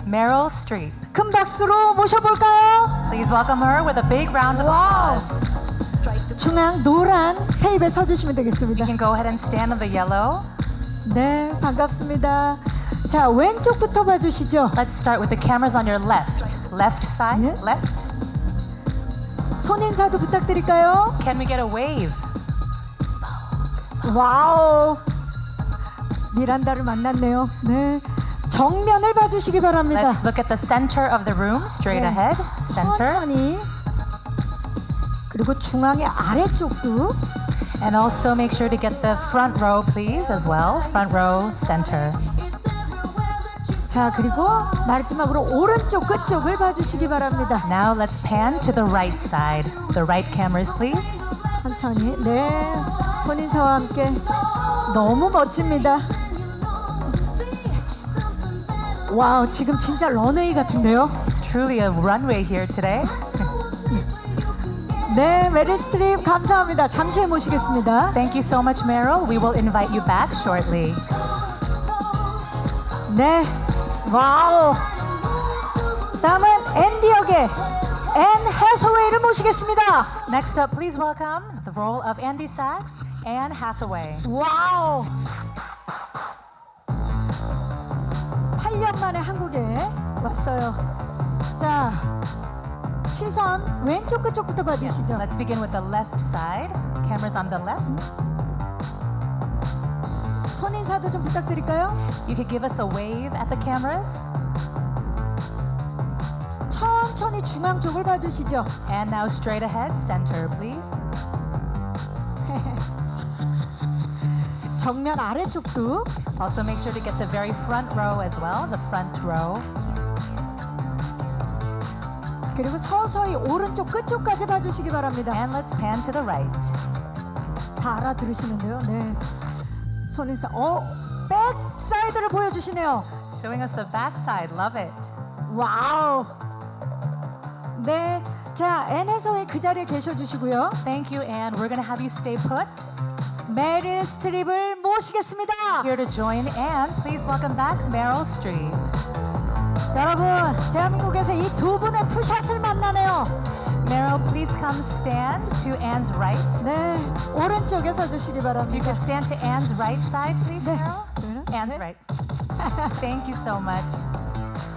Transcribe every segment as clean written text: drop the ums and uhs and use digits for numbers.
Meryl Streep. 큰 박수로 모셔볼까요? Please welcome her with a big round of 와우. applause. 중앙 노란 테이프에 서주시면 되겠습니다. You can go ahead and stand on the yellow. 네, 반갑습니다. 자, 왼쪽부터 봐주시죠. Let's start with the cameras on your left. Left side, Yeah. left. 손 인사도 부탁드릴까요? Can we get a wave? 와우. 미란다를 만났네요. 네. 정면을 봐주시기 바랍니다. Let's look at the center of the room, straight 네. ahead, center. 천천히. 그리고 중앙의 아래쪽도. And also make sure to get the front row, please, as well. Front row, center. 자, 그리고 마지막으로 오른쪽 끝쪽을 봐주시기 바랍니다. Now let's pan to the right side. The right cameras, please. 천천히. 네. 손인사와 함께 너무 멋집니다. 와우, 지금 진짜 런웨이 같은데요? It's truly a runway here today. 네, 메릴 스트립 감사합니다. 잠시 후에 모시겠습니다. Thank you so much, Meryl. We will invite you back shortly. 네, 와우. 다음은 앤디 역의 앤 해서웨이를 모시겠습니다. Next up, please welcome the role of Andy Sachs, Anne Hathaway. 와우. 8년 만에 한국에 왔어요. 자, 시선 왼쪽 끝쪽부터 봐주시죠. Let's begin with the left side. Cameras on the left. 손 인사도 좀 부탁드릴까요? You could give us a wave at the cameras. 천천히 중앙 쪽을 봐주시죠. And now straight ahead, center, please. 정면 아래쪽도. Also make sure to get the very front row as well, the front row. 그리고 서서히 오른쪽 끝쪽까지 봐주시기 바랍니다. And let's pan to the right. 다 알아들으시는데요. 네. 손 인사. 백 사이드를 보여주시네요. Showing us the back side, love it. 와우. 네. 자, 앤에서의 그 자리에 계셔주시고요. Thank you, Anne. We're going to have you stay put. 메릴 스트립을 모시겠습니다. Here to join Anne, please welcome back Meryl Streep. 여러분, 대한민국에서 이 두 분의 투샷을 만나네요. Meryl, please come stand to Anne's right. 네, 오른쪽에 서주시기 If you 바랍니다. could stand to Anne's right side, please, 네. Meryl. Anne's right. Thank you so much.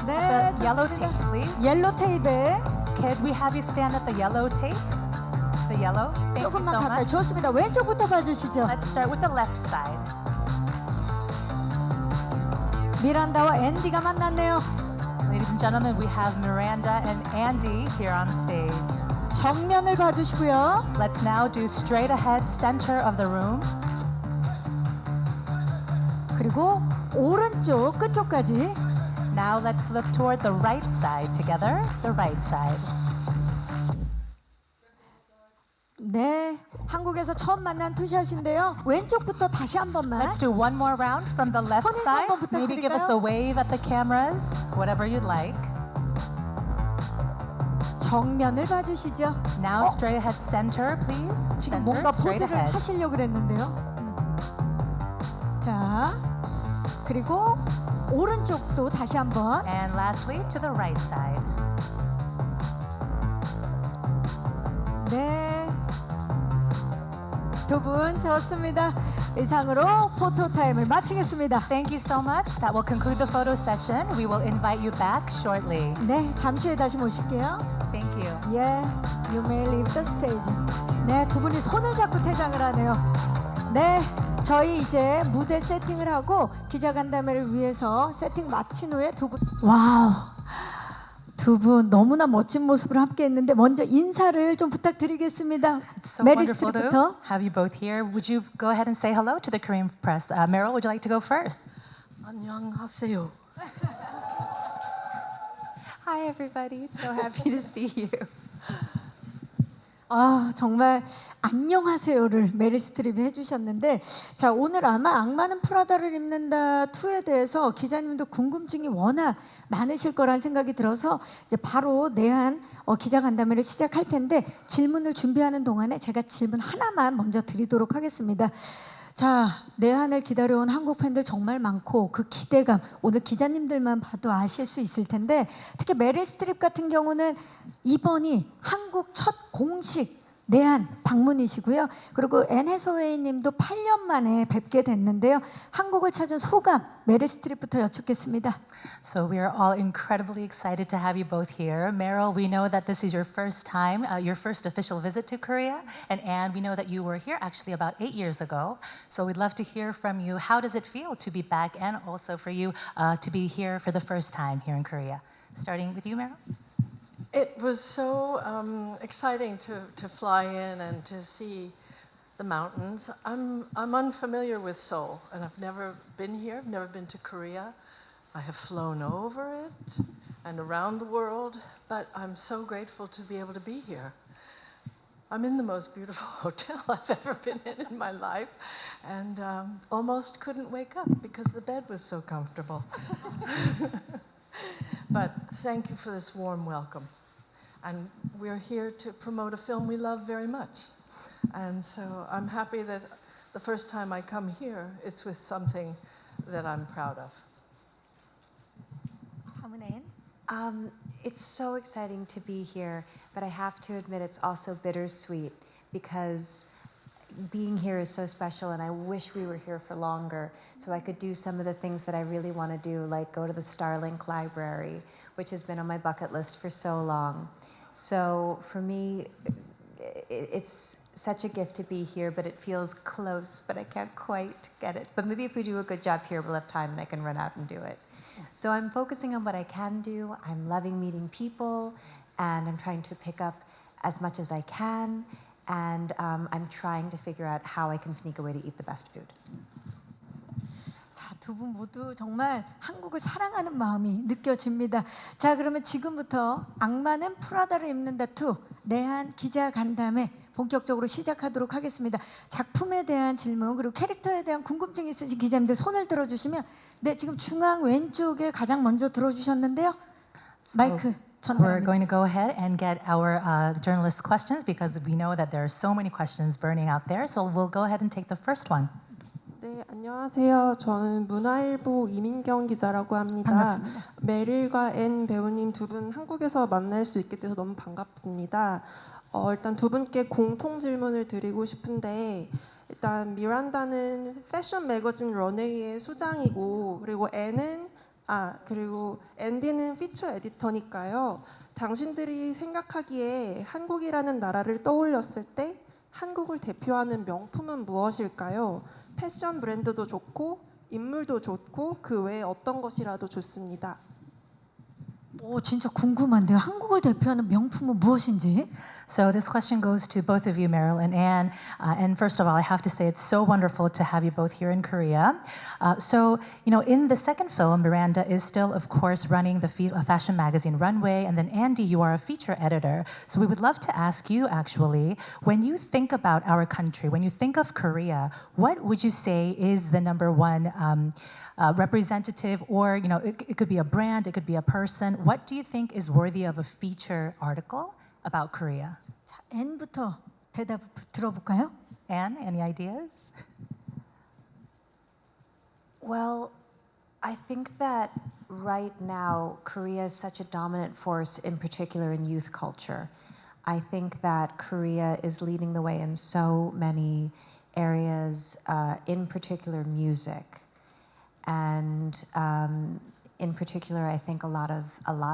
네, The yellow 좋습니다. tape, please. 옐로 테이프에 Could we have you stand at the yellow tape? The yellow. Thank you 조금만 so 가까이. much. 좋습니다. 왼쪽부터 봐주시죠. Let's start with the left side. 미란다와 앤디가 만났네요. Ladies and gentlemen, we have Miranda and Andy here on stage. 정면을 봐주시고요. Let's now do straight ahead, center of the room. 그리고 오른쪽 끝쪽까지. Now let's look toward the right side together, the right side. 네, 한국에서 처음 만난 투샷인데요. 왼쪽부터 다시 한 번만. Let's do one more round from the left 손 인사 side. 한번 Maybe give us a 부탁드릴까요? wave at the cameras, whatever you'd like. 정면을 봐주시죠. Now straight ahead, center, please. 지금 Center, 뭔가 straight 포즈를 ahead. 하시려고 그랬는데요. 자, 그리고 오른쪽도 다시 한번. And lastly, to the right side. 네, 두 분 좋습니다. 이상으로 포토 타임을 마치겠습니다. Thank you so much. That will conclude the photo session. We will invite you back shortly. 네, 잠시 후에 다시 모실게요. Thank you. Yeah, you may leave the stage. 네, 두 분이 손을 잡고 퇴장을 하네요. 네, 저희 이제 무대 세팅을 하고 기자간담회를 위해서 세팅 마친 후에 두 분. 와우, 두 분 너무나 멋진 모습으로 함께했는데 먼저 인사를 좀 부탁드리겠습니다. It's so 메릴 wonderful to 스트립부터. have you both here. Would you go ahead and say hello to the Korean press? Meryl, would you like to go first? 안녕하세요. Hi, everybody. So happy to see you. 아, 정말 안녕하세요를 메릴 스트립이 해주셨는데, 자, 오늘 아마 악마는 프라다를 입는다 2에 대해서 기자님도 궁금증이 워낙 많으실 거란 생각이 들어서 이제 바로 내한 기자간담회를 시작할 텐데 질문을 준비하는 동안에 제가 질문 하나만 먼저 드리도록 하겠습니다. 자, 내한을 기다려온 한국 팬들 정말 많고 그 기대감 오늘 기자님들만 봐도 아실 수 있을 텐데 특히 메릴 스트립 같은 경우는 이번이 한국 첫 공식 내한 방문이시고요. 그리고 앤 해서웨이 님도 8년 만에 뵙게 됐는데요. 한국을 찾은 소감 메릴 스트립부터 여쭙겠습니다. So we are all incredibly excited to have you both here. Meryl, we know that this is your first time, your first official visit to Korea. And Anne, we know that you were here actually about 8 years ago. So we'd love to hear from you. How does it feel to be back and also for you to be here for the first time here in Korea? Starting with you, Meryl. It was so exciting to fly in and to see the mountains. I'm unfamiliar with Seoul, and I've never been here. I've never been to Korea. I have flown over it and around the world, but I'm so grateful to be able to be here. I'm in the most beautiful hotel I've ever been in my life, and almost couldn't wake up because the bed was so comfortable. But thank you for this warm welcome. And we're here to promote a film we love very much. And so I'm happy that the first time I come here, it's with something that I'm proud of. It's so exciting to be here, but I have to admit it's also bittersweet because being here is so special and I wish we were here for longer so I could do some of the things that I really want to do, like go to the Starlink Library, which has been on my bucket list for so long. So for me, it's such a gift to be here, but it feels close, but I can't quite get it. But maybe if we do a good job here, we'll have time and I can run out and do it. So I'm focusing on what I can do. I'm loving meeting people, and I'm trying to pick up as much as I can, and I'm trying to figure out how I can sneak away to eat the best food. 자, 두 분 모두 정말 한국을 사랑하는 마음이 느껴집니다. 자, 그러면 지금부터 악마는 프라다를 입는다2 내한 기자간담회 본격적으로 시작하도록 하겠습니다. 작품에 대한 질문 그리고 캐릭터에 대한 궁금증이 있으신 기자님들 손을 들어주시면 네, 지금 중앙 왼쪽에 가장 먼저 들어주셨는데요. 마이크 We're 전달합니다. going to go ahead and get our journalist questions because we know that there are so many questions burning out there. So we'll go ahead and take the first one. 네, 안녕하세요. 저는 문화일보 이민경 기자라고 합니다. 반갑습니다. 메릴과 앤 배우님 두 분 한국에서 만날 수 있게 돼서 너무 반갑습니다. 일단 두 분께 공통 질문을 드리고 싶은데 일단 미란다는 패션 매거진 런웨이의 수장이고 그리고 그리고 앤디는 피처 에디터니까요. 당신들이 생각하기에 한국이라는 나라를 떠올렸을 때 한국을 대표하는 명품은 무엇일까요? 패션 브랜드도 좋고 인물도 좋고 그 외에 어떤 것이라도 좋습니다. 오, 진짜 궁금한데요. 한국을 대표하는 명품은 무엇인지? So this question goes to both of you, Meryl and Anne. And first of all, I have to say it's so wonderful to have you both here in Korea. So, you know, in the second film, Miranda is still, of course, running the fashion magazine Runway. And then Andy, you are a feature editor. So we would love to ask you, actually, when you think about our country, when you think of Korea, what would you say is the number one representative, or, you know, it could be a brand, it could be a person. What do you think is worthy of a feature article about Korea? 자, 앤부터 대답 들어볼까요? Anne, any ideas? Well, I think that right now Korea is such a dominant force, in particular in youth culture. I think that Korea is leading the way in so many areas, in particular music. And in particular, I think a lot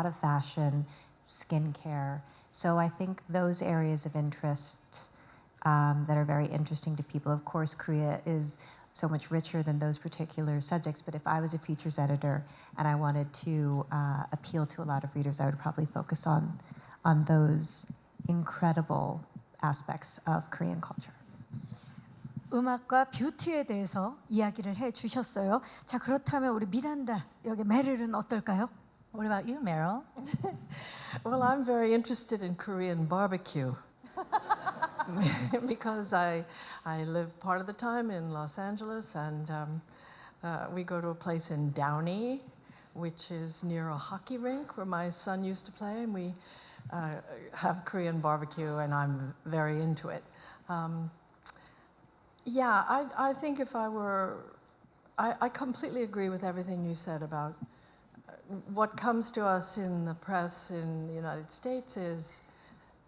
of fashion, skincare. So I think those areas of interest that are very interesting to people. Of course, Korea is so much richer than those particular subjects. But if I was a features editor and I wanted to appeal to a lot of readers, I would probably focus on those incredible aspects of Korean culture. 음악과 뷰티에 대해서 이야기를 해주셨어요. 자, 그렇다면 우리 미란다, 여기 메릴은 어떨까요? What about you, Meryl? Well, I'm very interested in Korean barbecue because I live part of the time in Los Angeles, and we go to a place in Downey, which is near a hockey rink where my son used to play, and we have Korean barbecue, and I'm very into it. Yeah, I think if I were, I completely agree with everything you said about what comes to us in the press in the United States is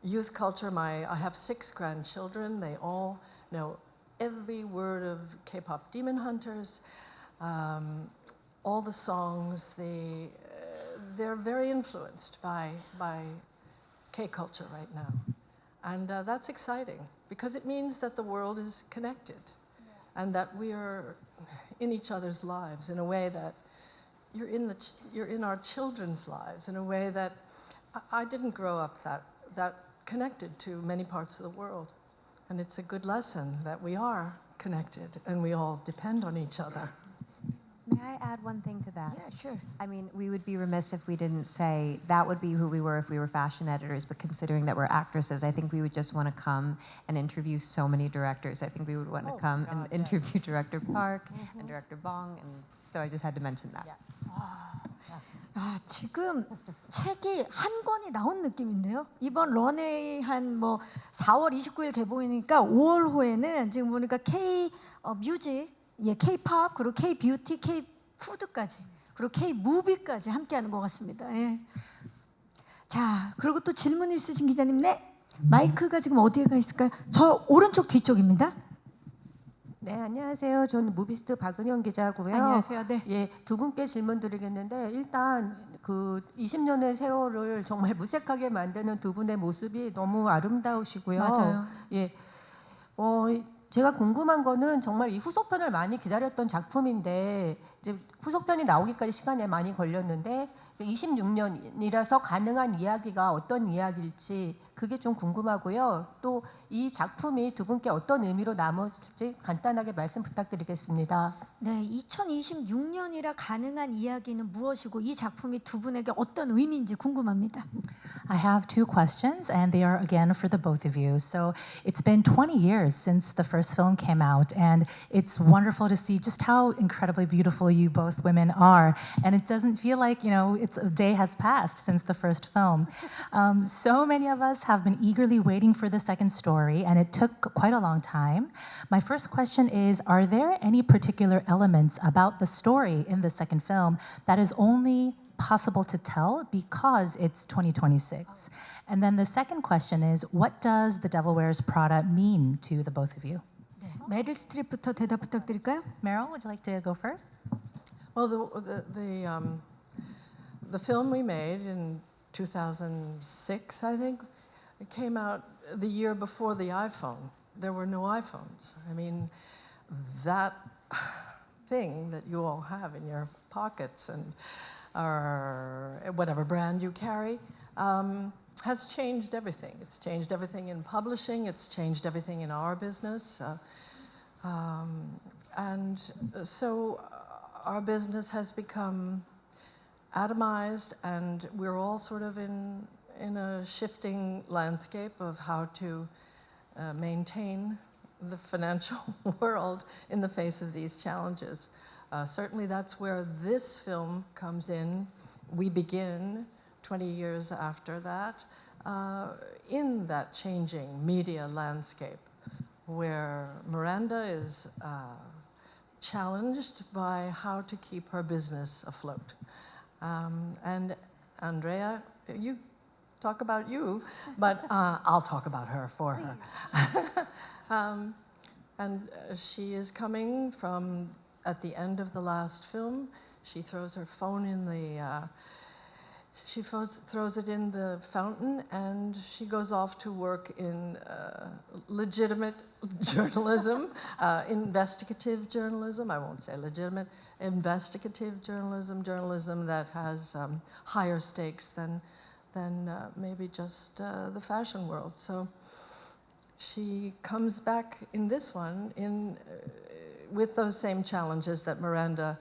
youth culture. I have 6 grandchildren. They all know every word of K-pop Demon Hunters, all the songs. They're very influenced by K-culture right now. And that's exciting because it means that the world is connected and that we are in each other's lives in a way that you're in our children's lives in a way that I didn't grow up that connected to many parts of the world. And it's a good lesson that we are connected and we all depend on each other. May I add one thing to that? Yeah, sure. I mean, we would be remiss if we didn't say that would be who we were if we were fashion editors, but considering that we're actresses, I think we would just want to come and interview so many directors. I think we would want to come and interview Director Park and Director Bong, and so I just had to mention that. 아, 지금 책이 한 권이 나온 느낌인데요. 이번 런웨이 한 뭐 4월 29일 개봉이니까 5월 호에는 지금 보니까 K 뮤직, K-팝, 그리고 K-뷰티, K-푸드까지, 그리고 K-무비까지 함께하는 것 같습니다. 예. 자, 그리고 또 질문 있으신 기자님, 네, 마이크가 지금 어디에 가 있을까요? 저 오른쪽 뒤쪽입니다. 네, 안녕하세요. 저는 무비스트 박은영 기자고요. 안녕하세요. 네. 예, 두 분께 질문 드리겠는데 일단 그 20년의 세월을 정말 무색하게 만드는 두 분의 모습이 너무 아름다우시고요. 맞아요. 예. 제가 궁금한 거는 정말 이 후속편을 많이 기다렸던 작품인데 이제 후속편이 나오기까지 시간이 많이 걸렸는데 26년이라서 가능한 이야기가 어떤 이야기일지 그게 좀 궁금하고요. 또 이 작품이 두 분께 어떤 의미로 남았을지 간단하게 말씀 부탁드리겠습니다. 네, 2026년이라 가능한 이야기는 무엇이고 이 작품이 두 분에게 어떤 의미인지 궁금합니다. I have 2 questions, and they are again for the both of you. So it's been 20 years since the first film came out, and it's wonderful to see just how incredibly beautiful you both women are. And it doesn't feel like, it's a day has passed since the first film. So many of us have been eagerly waiting for the second story, and it took quite a long time. My first question is, are there any particular elements about the story in the second film that is only possible to tell because it's 2026? And then the second question is, what does The Devil Wears Prada mean to the both of you? 네, 메릴 스트립부터 대답 부탁드릴까요? Meryl, would you like to go first? Well, the film we made in 2006, I think, it came out the year before the iPhone. There were no iPhones. I mean, that thing that you all have in your pockets and or whatever brand you carry has changed everything. It's changed everything in publishing. It's changed everything in our business. And so our business has become atomized, and we're all sort of in a shifting landscape of how to maintain the financial world in the face of these challenges. Certainly that's where this film comes in. We begin 20 years after that in that changing media landscape where Miranda is challenged by how to keep her business afloat. And Andrea, you talk about you, but I'll talk about her for her. And she is coming from, at the end of the last film, she throws her phone in the, she throws it in the fountain, and she goes off to work in legitimate journalism, investigative journalism. I won't say legitimate, investigative journalism, journalism that has higher stakes than maybe just the fashion world. So she comes back in this one with those same challenges that Miranda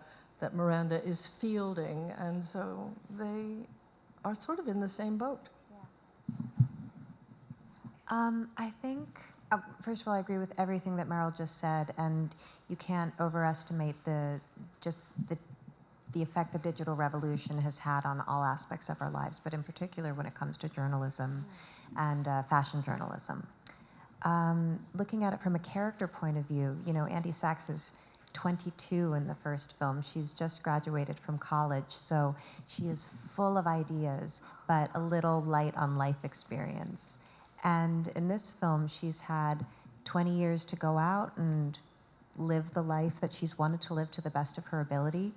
is fielding, and so they are sort of in the same boat. I think, first of all, I agree with everything that Meryl just said, and you can't overestimate the effect the digital revolution has had on all aspects of our lives, but in particular when it comes to journalism and fashion journalism. looking at it from a character point of view, you know, Andy Sachs is 22 in the first film. She's just graduated from college, so she is full of ideas, but a little light on life experience. And in this film, she's had 20 years to go out and live the life that she's wanted to live to the best of her ability.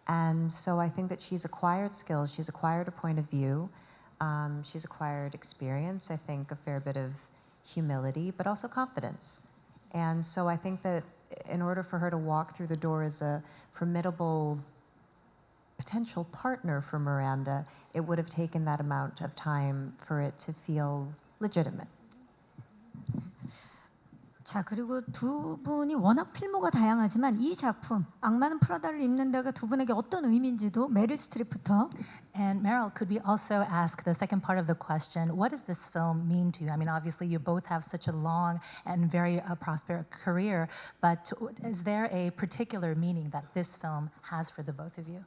And so I think that she's acquired skills, she's acquired a point of view, she's acquired experience, I think a fair bit of humility, but also confidence. And so I think that in order for her to walk through the door as a formidable potential partner for Miranda, it would have taken that amount of time for it to feel legitimate. 자, 그리고 두 분이 워낙 필모가 다양하지만 이 작품 악마는 프라다를 입는다가 두 분에게 어떤 의미인지도 메릴 스트립부터. And Meryl, could we also ask the second part of the question, what does this film mean to you? I mean, obviously you both have such a long and very prosperous career, but is there a particular meaning that this film has for the both of you?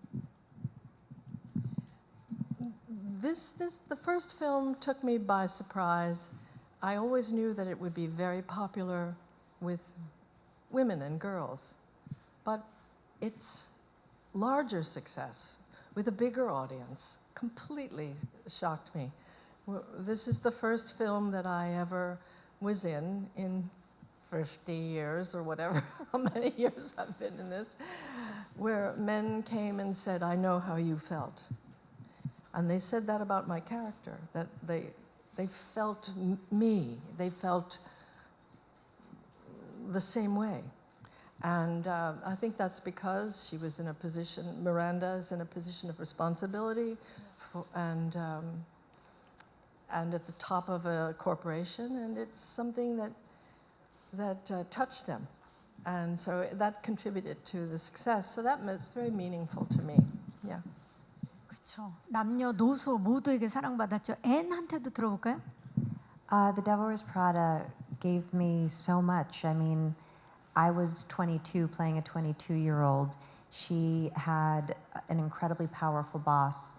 The first film took me by surprise. I always knew that it would be very popular with women and girls, but its larger success with a bigger audience completely shocked me. This is the first film that I ever was in 50 years or whatever, how many years I've been in this, where men came and said, "I know how you felt." And they said that about my character, that they felt me, they felt the same way. And I think that's because she was in a position, Miranda is in a position of responsibility and at the top of a corporation, and it's something that touched them. And so that contributed to the success. So that was very meaningful to me. Yeah. 그렇죠. 남녀노소 모두에게 사랑받았죠. 앤한테도 들어볼까요? The Devil Wears Prada gave me so much. I mean, I was 22 playing a 22-year-old. She had an incredibly powerful boss,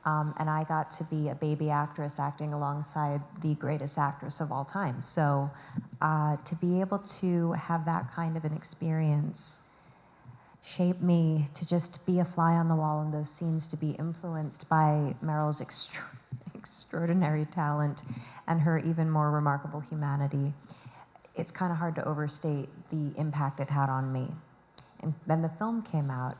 and I got to be a baby actress acting alongside the greatest actress of all time. So to be able to have that kind of an experience shape me to just be a fly on the wall in those scenes, to be influenced by Meryl's extraordinary talent and her even more remarkable humanity. It's kind of hard to overstate the impact it had on me. And then the film came out,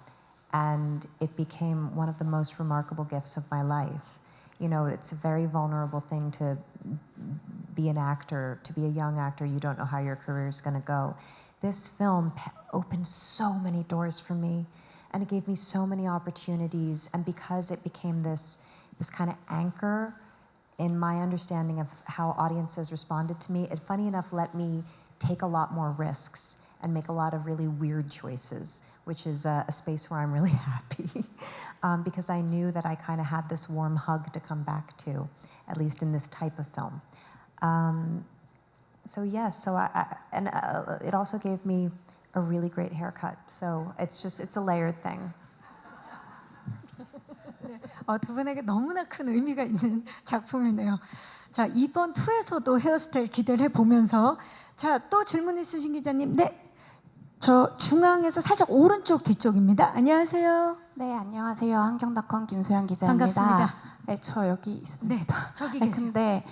and it became one of the most remarkable gifts of my life. You know, it's a very vulnerable thing to be an actor, to be a young actor. You don't know how your career is going to go. This film opened so many doors for me, and it gave me so many opportunities. And because it became this kind of anchor in my understanding of how audiences responded to me, it, funny enough, let me take a lot more risks and make a lot of really weird choices, which is a space where I'm really happy because I knew that I kind of had this warm hug to come back to, at least in this type of film. So yes, it also gave me a really great haircut. So it's a layered thing. 두 분에게 너무나 큰 의미가 있는 작품이네요. 자, 이번 2에서도 헤어스타일 기대를 해보면서 자, 또 질문 있으신 기자님. 네, 저 중앙에서 살짝 오른쪽 뒤쪽입니다. 안녕하세요. 네, 안녕하세요. 한경닷컴 김소연 기자입니다. 반갑습니다. 네, 저 여기 있습니다. 네, 저기 네, 계세요. 근데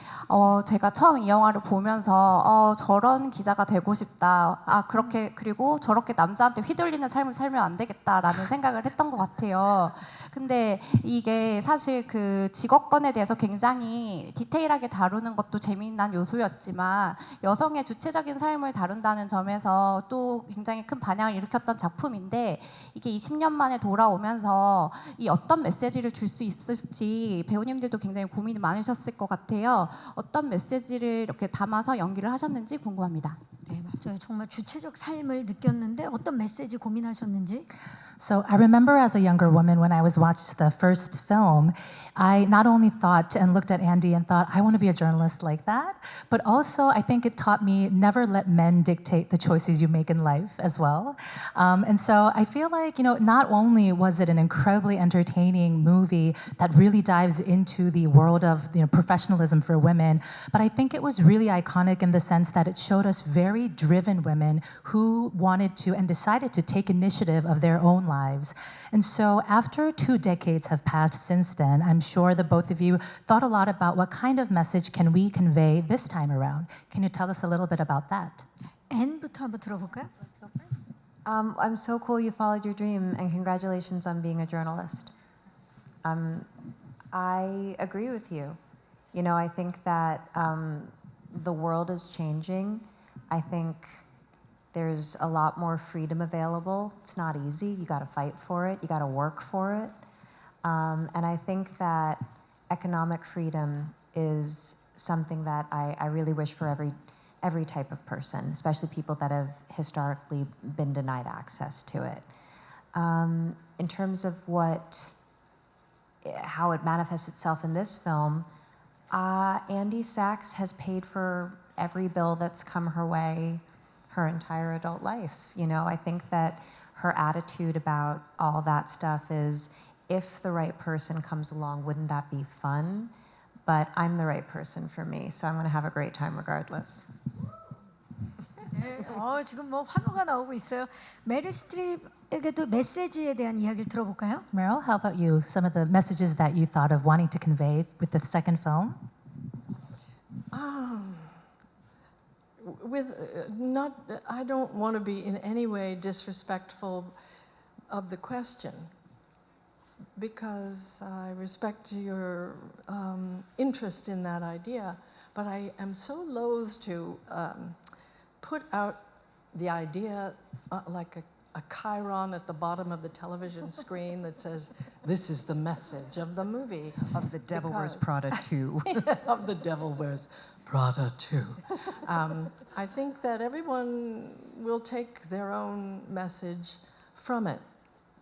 제가 처음 이 영화를 보면서 저런 기자가 되고 싶다. 그렇게 그리고 저렇게 남자한테 휘둘리는 삶을 살면 안 되겠다라는 생각을 했던 것 같아요. 근데 이게 사실 그 직업권에 대해서 굉장히 디테일하게 다루는 것도 재미난 요소였지만 여성의 주체적인 삶을 다룬다는 점에서 또 굉장히 큰 반향을 일으켰던 작품인데 이게 20년 만에 돌아오면서 이 어떤 메시지를 줄 수 있을지 배우님들도 굉장히 고민이 많으셨을 것 같아요. 어떤 메시지를 이렇게 담아서 연기를 하셨는지 궁금합니다. 네, 맞아요. 정말 주체적 삶을 느꼈는데 어떤 메시지 고민하셨는지? So I remember as a younger woman when I was watched the first film, I not only thought and looked at Andy and thought, I want to be a journalist like that, but also I think it taught me never let men dictate the choices you make in life as well. And so I feel like, not only was it an incredibly entertaining movie that really dives into the world of professionalism for women, but I think it was really iconic in the sense that it showed us very driven women who wanted to and decided to take initiative of their own lives. And so after 2 decades have passed since then, I'm sure the both of you thought a lot about what kind of message can we convey this time around. Can you tell us a little bit about that? 앤부터 한번 들어볼까요? I'm so cool you followed your dream, and congratulations on being a journalist. I agree with you. I think that the world is changing. I think there's a lot more freedom available. It's not easy. You got to fight for it. You got to work for it. And I think that economic freedom is something that I really wish for every type of person, especially people that have historically been denied access to it. In terms of how it manifests itself in this film, Andy Sachs has paid for every bill that's come her way her entire adult life. I think that her attitude about all that stuff is, if the right person comes along, wouldn't that be fun? But I'm the right person for me, so I'm going to have a great time regardless. 네, 지금 뭐 환호가 나오고 있어요. 메릴 스트립에게도 메시지에 대한 이야기를 들어볼까요? Meryl, how about you? Some of the messages that you thought of wanting to convey with the second film? I don't want to be in any way disrespectful of the question, because I respect your interest in that idea, but I am so loath to put out the idea like a chyron at the bottom of the television screen that says, this is the message of the movie. Of The Devil Wears Prada 2. Of The Devil Wears Prada 2. I think that everyone will take their own message from it,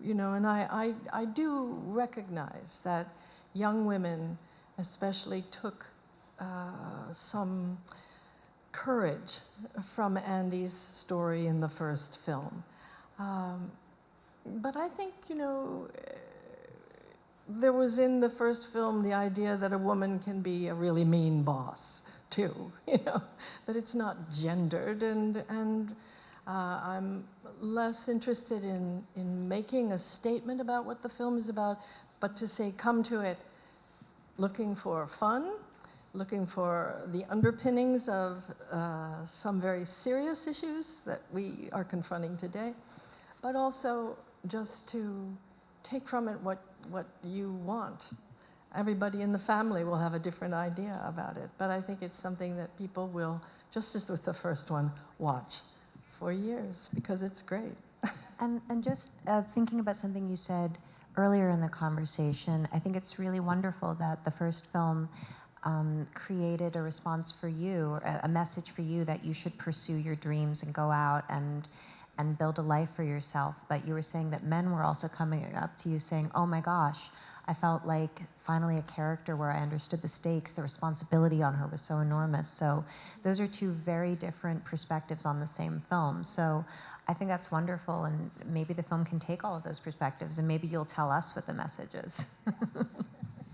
and I do recognize that young women especially took some courage from Andy's story in the first film. But I think, there was in the first film the idea that a woman can be a really mean boss too, that it's not gendered, and I'm less interested in making a statement about what the film is about, but to say, come to it looking for fun, looking for the underpinnings of some very serious issues that we are confronting today, but also just to take from it what you want. Everybody in the family will have a different idea about it, but I think it's something that people will, just as with the first one, watch for years, because it's great. And just thinking about something you said earlier in the conversation, I think it's really wonderful that the first film created a response for you, a message for you that you should pursue your dreams and go out and build a life for yourself. But you were saying that men were also coming up to you saying, oh my gosh, I felt like finally a character where I understood the stakes, the responsibility on her was so enormous. So those are two very different perspectives on the same film. So I think that's wonderful, and maybe the film can take all of those perspectives, and maybe you'll tell us what the message is.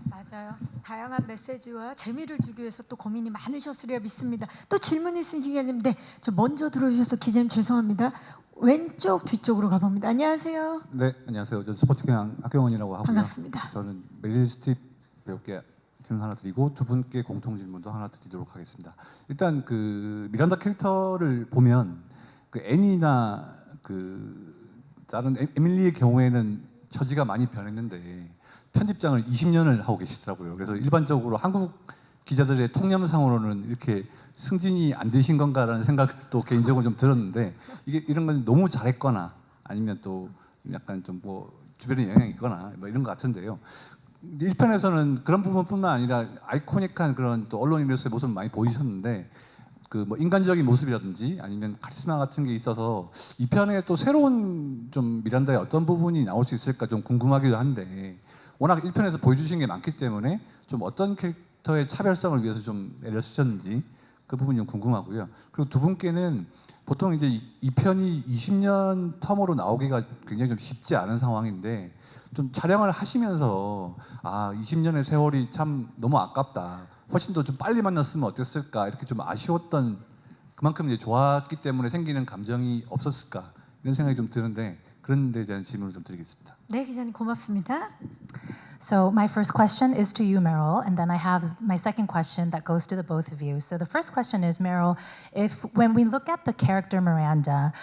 맞아요. 다양한 메시지와 재미를 주기 위해서 또 고민이 많으셨으리라 믿습니다. 또 질문 있으시겠는데 저 먼저 들어주셔서 기자님 죄송합니다. 왼쪽 뒤쪽으로 가봅니다. 안녕하세요. 네, 안녕하세요. 저는 스포츠 경영 학경원이라고 하고요. 반갑습니다. 저는 메릴 스트립 배우께 질문 하나 드리고 두 분께 공통 질문도 하나 드리도록 하겠습니다. 일단 그 미란다 캐릭터를 보면 그 애니나 그 다른 에밀리의 경우에는 처지가 많이 변했는데 편집장을 20년을 하고 계시더라고요. 그래서 일반적으로 한국 기자들의 통념상으로는 이렇게 승진이 안 되신 건가라는 생각을 또 개인적으로 좀 들었는데, 이게 이런 건 너무 잘했거나 아니면 또 약간 좀 뭐 주변에 영향이 있거나 뭐 이런 것 같은데요. 1편에서는 그런 부분뿐만 아니라 아이코닉한 그런 또 언론인으로서의 모습을 많이 보이셨는데, 그 뭐 인간적인 모습이라든지 아니면 카리스마 같은 게 있어서 이 편에 또 새로운 좀 미란다의 어떤 부분이 나올 수 있을까 좀 궁금하기도 한데 워낙 1편에서 보여주신 게 많기 때문에 좀 어떤 캐릭터의 차별성을 위해서 좀 애를 쓰셨는지 그 부분이 좀 궁금하고요. 그리고 두 분께는 보통 이제 이 편이 20년 텀으로 나오기가 굉장히 좀 쉽지 않은 상황인데 좀 촬영을 하시면서 아 20년의 세월이 참 너무 아깝다. 훨씬 더 좀 빨리 만났으면 어땠을까 이렇게 좀 아쉬웠던 그만큼 이제 좋았기 때문에 생기는 감정이 없었을까 이런 생각이 좀 드는데 그런 데 대한 질문을 좀 드리겠습니다. 네, 기자님 고맙습니다. So my first question is to you, Meryl, and then I have my second question that goes to the both of you. So the first question is, Meryl, if when we look at the character Miranda,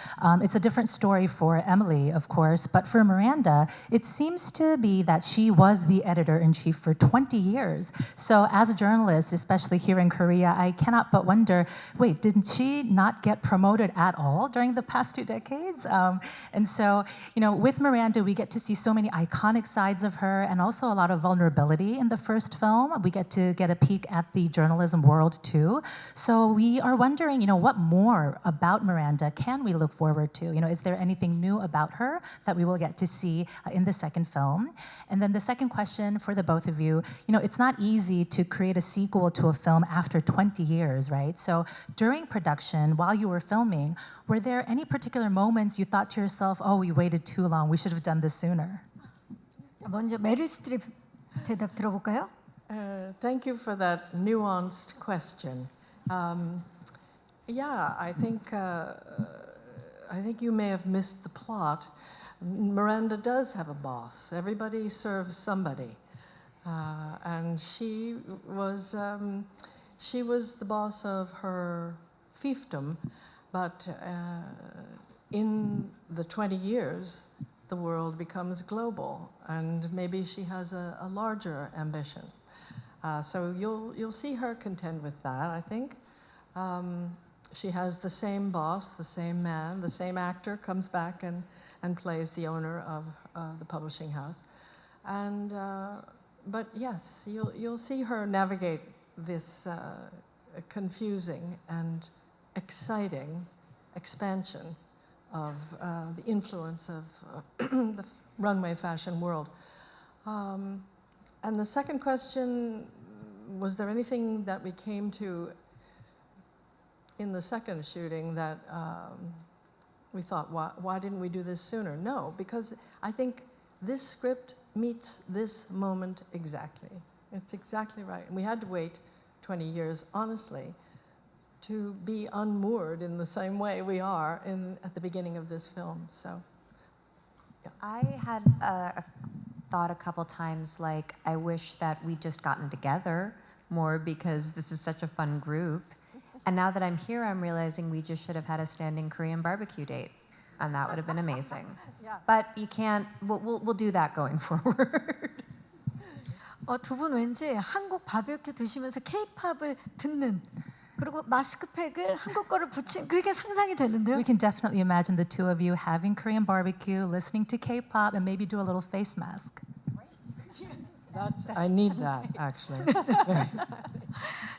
it's a different story for Emily, of course, but for Miranda, it seems to be that she was the editor-in-chief for 20 years. So as a journalist, especially here in Korea, I cannot but wonder, wait, didn't she not get promoted at all during the past 2 decades? And so, you know, with Miranda, we get to see so many iconic sides of her and also a lot of vulnerability in the first film. We get to get a peek at the journalism world too. So we are wondering, you know, what more about Miranda can we look forward to? You know, is there anything new about her that we will get to see in the second film? And then the second question for the both of you, you know, it's not easy to create a sequel to a film after 20 years, right? So during production, while you were filming, were there any particular moments you thought to yourself, oh, we waited too long, we should have done this sooner? 먼저 메릴 스트립 대답 들어볼까요? Thank you for that nuanced question. Yeah, I think you may have missed the plot. Miranda does have a boss. Everybody serves somebody, and she was the boss of her fiefdom, but in the 20 years. The world becomes global, and maybe she has a larger ambition. So you'll see her contend with that. I think she has the same boss, the same man, the same actor comes back and plays the owner of the publishing house. And but yes, you'll see her navigate this confusing and exciting expansion of the influence of the runway fashion world. And the second question, was there anything that we came to in the second shooting that we thought, why didn't we do this sooner? No, because I think this script meets this moment exactly. It's exactly right. And we had to wait 20 years, honestly, to be unmoored in the same way we are at the beginning of this film. So, yeah. I had thought a couple times, like, I wish that we'd just gotten together more because this is such a fun group. And now that I'm here, I'm realizing we just should have had a standing Korean barbecue date. And that would have been amazing. Yeah. But you can't, we'll do that going forward. 두 분 왠지 한국 바베큐 드시면서 K-팝을 듣는 그리고 마스크팩을 한국 거를 붙인 그게 상상이 되는데요. We can definitely imagine the two of you having Korean barbecue, listening to K-pop, and maybe do a little face mask. I need that, actually.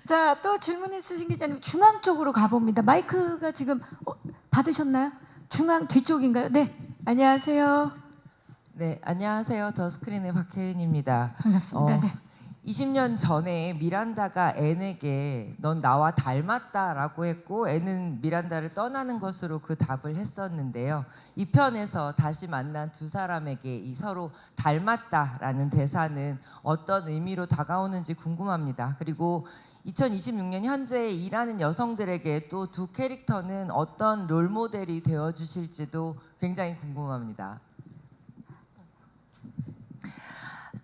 자, 또 질문 있으신 기자님 중앙 쪽으로 가봅니다. 마이크가 지금 받으셨나요? 중앙 뒤쪽인가요? 네, 안녕하세요. 네, 안녕하세요. 더 스크린의 박혜은입니다. 반갑습니다. 네. 20년 전에 미란다가 앤에게 넌 나와 닮았다라고 했고 앤은 미란다를 떠나는 것으로 그 답을 했었는데요. 이 편에서 다시 만난 두 사람에게 이 서로 닮았다라는 대사는 어떤 의미로 다가오는지 궁금합니다. 그리고 2026년 현재 일하는 여성들에게 또 두 캐릭터는 어떤 롤모델이 되어주실지도 굉장히 궁금합니다.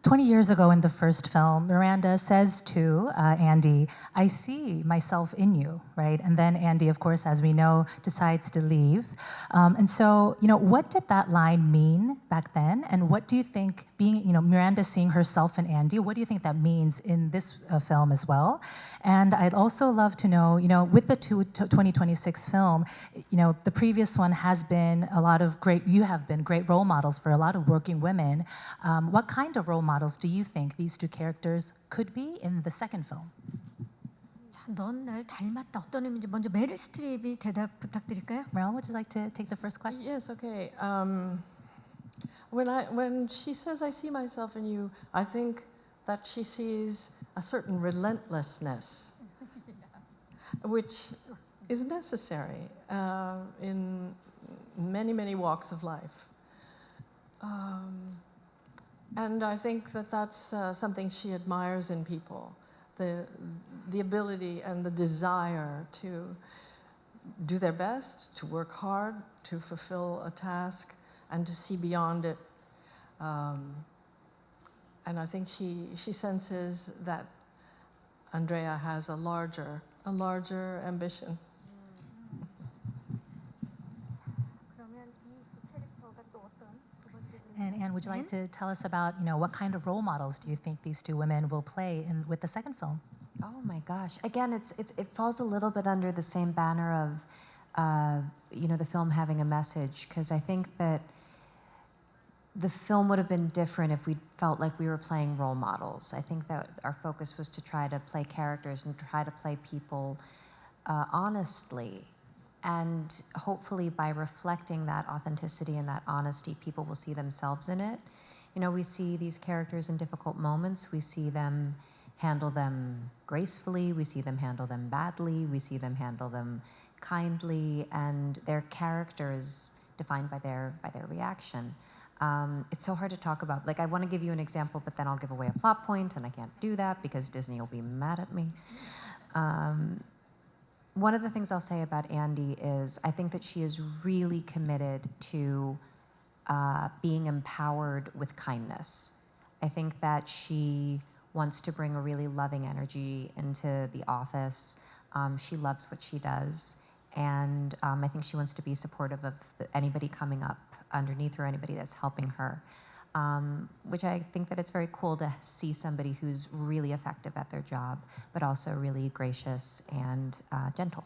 20 years ago in the first film, Miranda says to Andy, I see myself in you, right? And then Andy, of course, as we know, decides to leave. And so, you know, what did that line mean back then? And what do you think, being, you know, Miranda seeing herself in Andy, what do you think that means in this film as well? And I'd also love to know, you know, with the 2026 film, you know, the previous one has been a lot of great, you have been great role models for a lot of working women. What kind of role models do you think these two characters could be in the second film? 자, 넌 날 닮았다. 어떤 의미인지 먼저 메릴 스트립이 대답 부탁드릴까요? Meryl, would you like to take the first question? Yes, okay. When she says I see myself in you, I think that she sees a certain relentlessness, which is necessary in many, many walks of life. And I think that that's something she admires in people, the ability and the desire to do their best, to work hard, to fulfill a task, and to see beyond it. And I think she senses that Andrea has a larger ambition. And Anne, would you like to tell us about, what kind of role models do you think these two women will play with the second film? Oh my gosh! Again, it falls a little bit under the same banner of, the film having a message, because I think that the film would have been different if we felt like we were playing role models. I think that our focus was to try to play characters and try to play people honestly. And hopefully by reflecting that authenticity and that honesty, people will see themselves in it. We see these characters in difficult moments. We see them handle them gracefully. We see them handle them badly. We see them handle them kindly. And their character is defined by their reaction. It's so hard to talk about. Like, I want to give you an example, but then I'll give away a plot point, and I can't do that because Disney will be mad at me. One of the things I'll say about Andy is I think that she is really committed to being empowered with kindness. I think that she wants to bring a really loving energy into the office. She loves what she does. And I think she wants to be supportive of anybody coming up underneath her, anybody that's helping her. Which I think that it's very cool to see somebody who's really effective at their job, but also really gracious and gentle.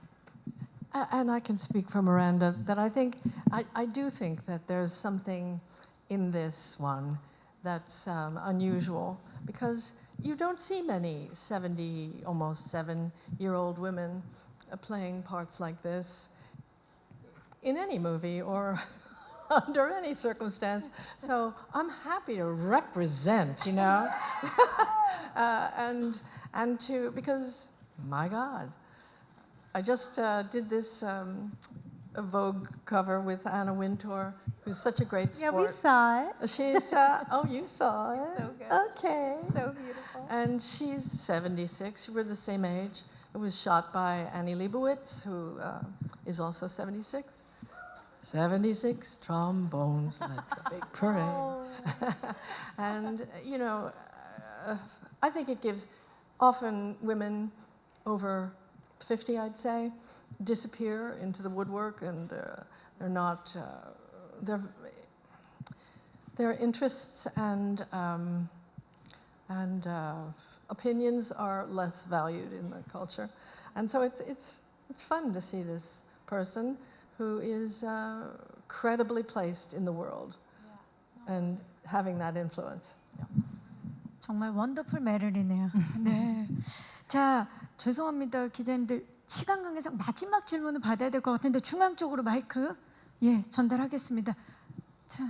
And I can speak for Miranda that I do think that there's something in this one that's unusual, because you don't see many 70, almost 7-year-old women playing parts like this in any movie or under any circumstance. So I'm happy to represent, and to, because my God, I just did this Vogue cover with Anna Wintour, who's such a great sport. Yeah, we saw it. She's, oh, you saw it? So good. Okay. So beautiful. And she's 76, we're the same age. It was shot by Annie Leibovitz, who is also 76. 76 trombones like a big parade. And, I think it gives, often women over 50, I'd say, disappear into the woodwork, and they're not, their interests and opinions are less valued in the culture. And so it's fun to see this person who is credibly placed in the world and having that influence. 정말 원더풀 메릴이네요. 네. 자, 죄송합니다, 기자님들. 시간 관계상 마지막 질문을 받아야 될 것 같은데 중앙 쪽으로 마이크 전달하겠습니다. 자.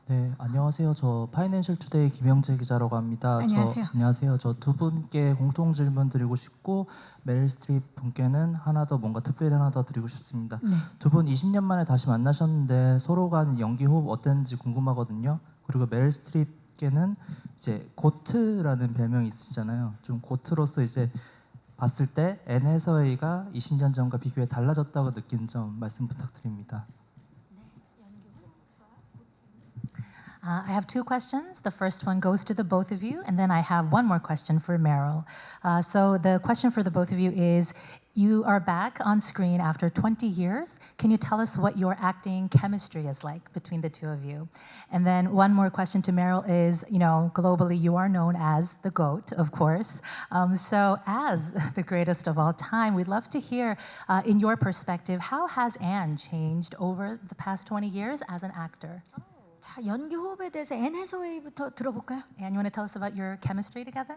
네, 안녕하세요. 저 파이낸셜 투데이 김영재 기자라고 합니다. 안녕하세요. 안녕하세요. 저 두 분께 공통 질문 드리고 싶고 메릴 스트립 분께는 하나 더 뭔가 특별히 하나 더 드리고 싶습니다. 네. 두 분 20년 만에 다시 만나셨는데 서로 간 연기 호흡 어땠는지 궁금하거든요. 그리고 메릴 스트립께는 이제 고트라는 별명이 있으시잖아요. 좀 고트로서 이제 봤을 때 앤 해서웨이가 20년 전과 비교해 달라졌다고 느낀 점 말씀 부탁드립니다. I have two questions. The first one goes to the both of you, and then I have one more question for Meryl. So the question for the both of you is, you are back on screen after 20 years. Can you tell us what your acting chemistry is like between the two of you? And then one more question to Meryl is, globally you are known as the GOAT, of course. So as the greatest of all time, we'd love to hear, in your perspective, how has Anne changed over the past 20 years as an actor? 자, 연기 호흡에 대해서 앤 해서웨이부터 들어볼까요? Anne, you want to tell us about your chemistry together?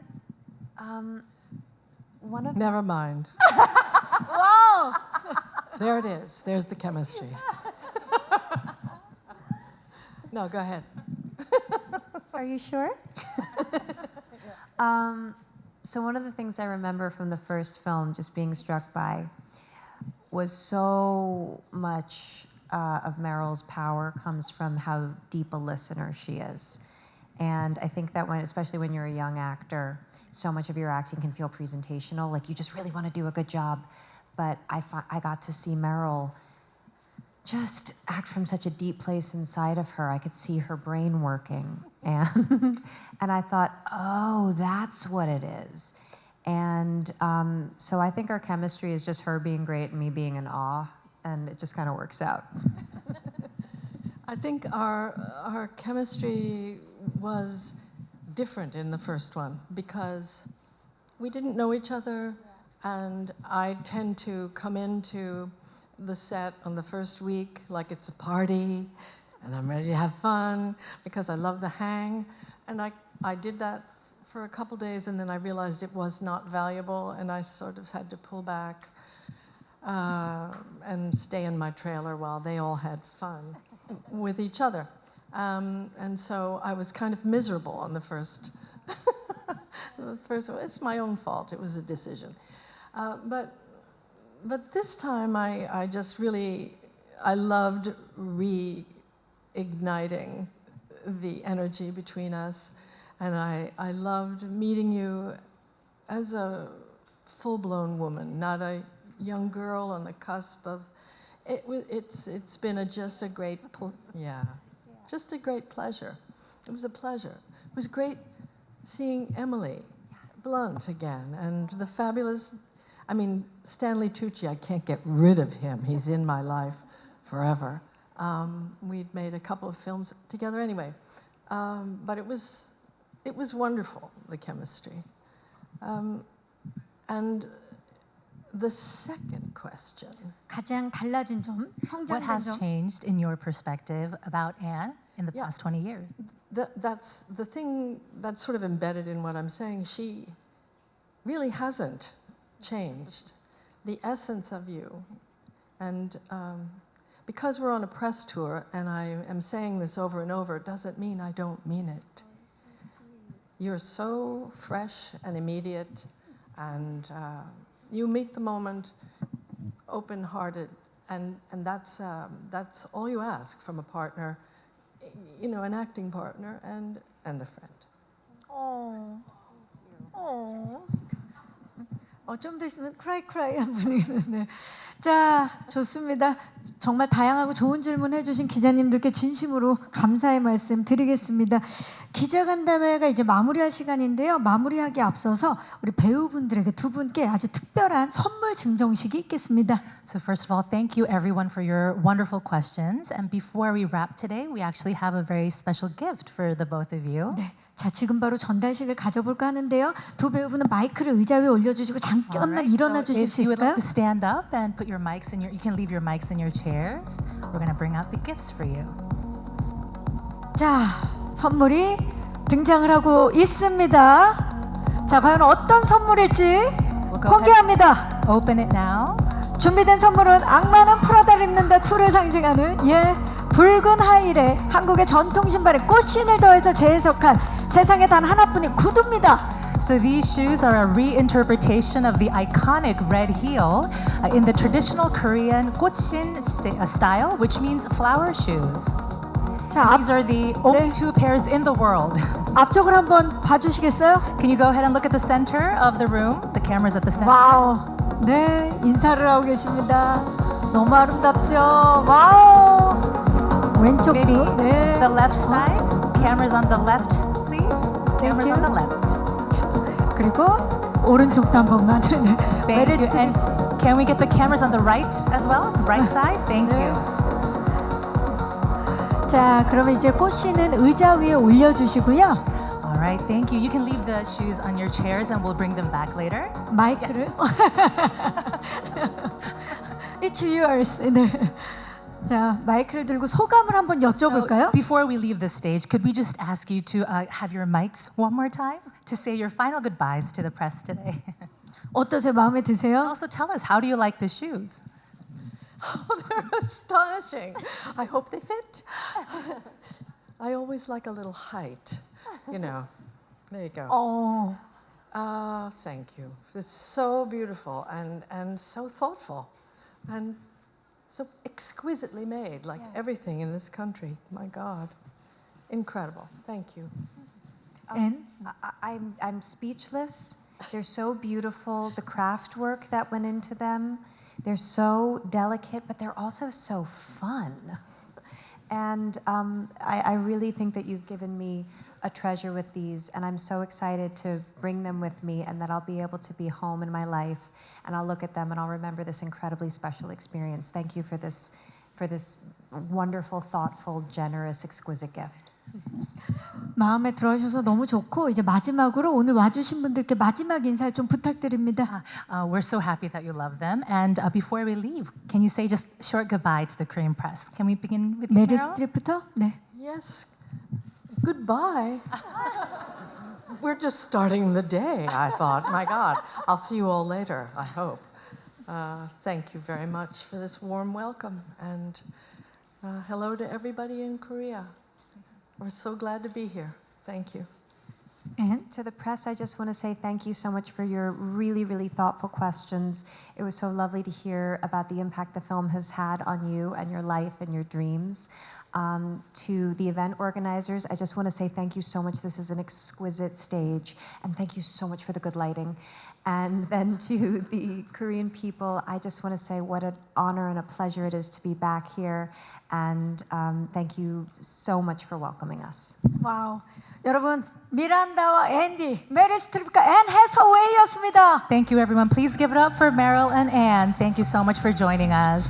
One of Never mind. 와우. There it is. There's the chemistry. No, go ahead. Are you sure? So one of the things I remember from the first film, just being struck by, was so much of Meryl's power comes from how deep a listener she is. And I think that especially when you're a young actor, so much of your acting can feel presentational, like you just really want to do a good job. But I got to see Meryl just act from such a deep place inside of her. I could see her brain working, and I thought, oh, that's what it is. And so I think our chemistry is just her being great and me being in awe, and it just kind of works out. I think our chemistry was different in the first one because we didn't know each other, and I tend to come into the set on the first week like it's a party and I'm ready to have fun because I love the hang, and I did that for a couple days, and then I realized it was not valuable, and I sort of had to pull back and stay in my trailer while they all had fun with each other. And so I was kind of miserable on the first. It's my own fault. It was a decision. But this time I just really, I loved reigniting the energy between us, and I loved meeting you as a full-blown woman, not a young girl on the cusp of. It's been just a great just a great pleasure. It was a pleasure. It was great seeing Emily Blunt again, and the fabulous. I mean, Stanley Tucci, I can't get rid of him. He's in my life forever. We'd made a couple of films together anyway. But it was wonderful, the chemistry. And the second question. 가장 달라진 점, What has 성장된 점. changed in your perspective about Anne in the Yeah. past 20 years? That's the thing that's sort of embedded in what I'm saying. She really hasn't changed. The essence of you. And because we're on a press tour, and I am saying this over and over, doesn't mean I don't mean it. You're so fresh and immediate, and you meet the moment open-hearted, and that's all you ask from a partner, you know, an acting partner and a friend. 좀 더 있으면 크라이한 분위기인데. 자, 좋습니다. 정말 다양하고 좋은 질문 해주신 기자님들께 진심으로 감사의 말씀 드리겠습니다. 기자간담회가 이제 마무리할 시간인데요. 마무리하기 앞서서 우리 배우분들에게 두 분께 아주 특별한 선물 증정식이 있겠습니다. So first of all, thank you everyone for your wonderful questions. And before we wrap today, we actually have a very special gift for the both of you. 네. 자, 지금 바로 전달식을 가져볼까 하는데요. 두 배우분은 마이크를 의자 위에 올려주시고 잠깐만 일어나 주실 수 If you would 있을까요? like to stand up and put your mics in you can leave your mics in your chairs. We're going to bring out the gifts for you. 자, 선물이 등장을 하고 있습니다. 자, 과연 어떤 선물일지 공개합니다. Open it now. 준비된 선물은 악마는 프라다를 입는다 2를 상징하는 붉은 하일에 한국의 전통 신발에 꽃신을 더해서 재해석한 세상에 단 하나뿐인 구두입니다. So these shoes are a reinterpretation of the iconic red heel in the traditional Korean 꽃신 style, which means flower shoes. 자, These are the only two pairs in the world. 앞쪽을 한번 봐주시겠어요? Can you go ahead and look at the center of the room? The camera's at the center. 와우, 네, 인사를 하고 계십니다. 너무 아름답죠? 와우. 왼쪽도, Maybe 네. the left side. Cameras on the left, please. Cameras on the left. 그리고 오른쪽도 한 번만. Thank you. And can we get the cameras on the right as well? Right side. Thank you. 자, 그러면 이제 꽃씨는 의자 위에 올려주시고요. All right, thank you. You can leave the shoes on your chairs and we'll bring them back later. 마이크를. It's yours. 네. 자, 마이크를 들고 소감을 한번 여쭤볼까요? So, before we leave the stage, could we just ask you to have your mics one more time to say your final goodbyes to the press today? 어떠세요? 마음에 드세요? Also, tell us, how do you like the shoes? Oh, they're astonishing. I hope they fit. I always like a little height, you know. There you go. 어, Thank you. It's so beautiful and so thoughtful and so exquisitely made, like everything in this country. My God. Incredible. Thank you. 앤? I'm speechless. They're so beautiful. The craft work that went into them. They're so delicate, but they're also so fun. And I really think that you've given me a treasure with these, and I'm so excited to bring them with me, and that I'll be able to be home in my life, and I'll look at them and I'll remember this incredibly special experience. Thank you for this wonderful, thoughtful, generous, exquisite gift. 마음에 들어주셔서 너무 좋고 이제 마지막으로 오늘 와주신 분들께 마지막 인사를 좀 부탁드립니다. We're so happy that you love them. And before we leave, can you say just short goodbye to the Korean press? Can we begin with you, 메릴 Meryl? 스트립부터? 네. Yes. Goodbye. We're just starting the day, I thought. My God. I'll see you all later, I hope. Thank you very much for this warm welcome. And hello to everybody in Korea. We're so glad to be here. Thank you. 앤? To the press, I just want to say thank you so much for your really, really thoughtful questions. It was so lovely to hear about the impact the film has had on you and your life and your dreams. To the event organizers, I just want to say thank you so much. This is an exquisite stage, and thank you so much for the good lighting. And then to the Korean people, I just want to say what an honor and a pleasure it is to be back here. And thank you so much for welcoming us. 와우. 여러분, 미란다와 앤디, 메릴 스트립과 앤 해서웨이였습니다. Thank you, everyone. Please give it up for Meryl and Anne. Thank you so much for joining us.